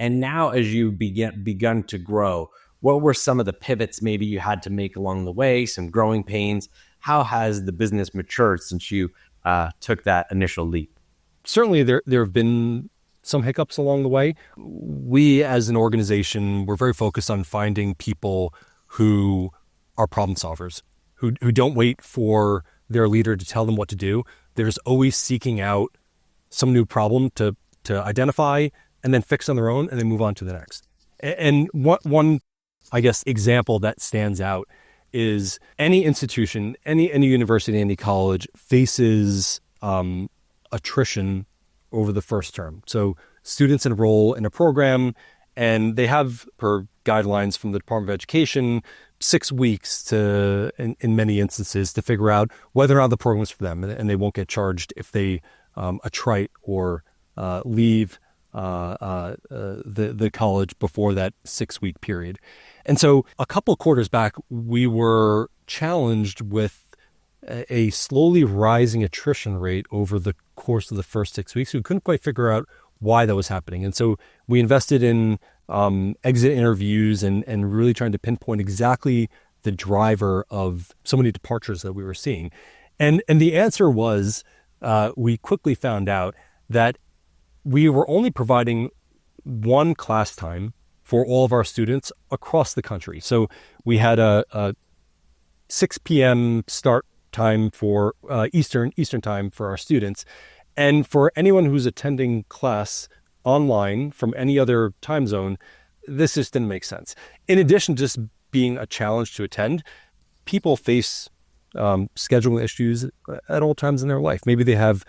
And now as you begun to grow, what were some of the pivots maybe you had to make along the way, some growing pains? How has the business matured since you took that initial leap? Certainly there have been some hiccups along the way. We as an organization, we're very focused on finding people who are problem solvers, who don't wait for their leader to tell them what to do. They're just always seeking out some new problem to identify and then fix on their own and then move on to the next. And one, I guess, example that stands out is any institution, any university, any college faces attrition over the first term. So students enroll in a program and they have, per guidelines from the Department of Education, 6 weeks in many instances to figure out whether or not the program is for them, and they won't get charged if they attrite or leave the college before that 6-week period. And so a couple of quarters back, we were challenged with a slowly rising attrition rate over the course of the first 6 weeks. We couldn't quite figure out why that was happening. And so we invested in exit interviews and really trying to pinpoint exactly the driver of so many departures that we were seeing. And the answer was, we quickly found out that we were only providing one class time for all of our students across the country. So we had a 6 p.m. start time for Eastern time for our students. And for anyone who's attending class online from any other time zone, this just didn't make sense. In addition to just being a challenge to attend, people face scheduling issues at all times in their life. Maybe they have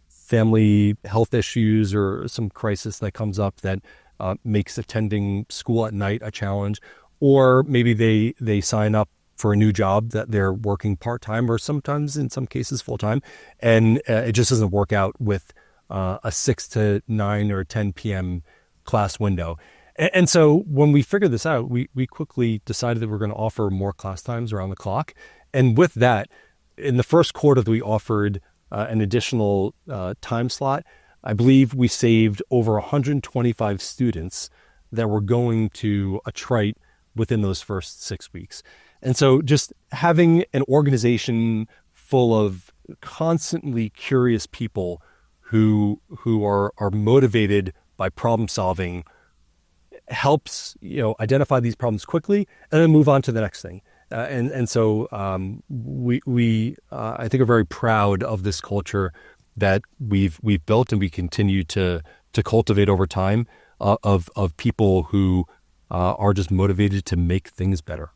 family health issues or some crisis that comes up that makes attending school at night a challenge. Or maybe they sign up for a new job that they're working part-time or sometimes in some cases full-time, and it just doesn't work out with a 6 to 9 or 10 p.m. class window. And so when we figured this out, we quickly decided that we're going to offer more class times around the clock. And with that, in the first quarter that we offered an additional time slot, I believe we saved over 125 students that were going to attrite within those first 6 weeks. And so just having an organization full of constantly curious people who are motivated by problem solving helps, identify these problems quickly and then move on to the next thing. So we I think are very proud of this culture that we've built and we continue to cultivate over time of people who are just motivated to make things better.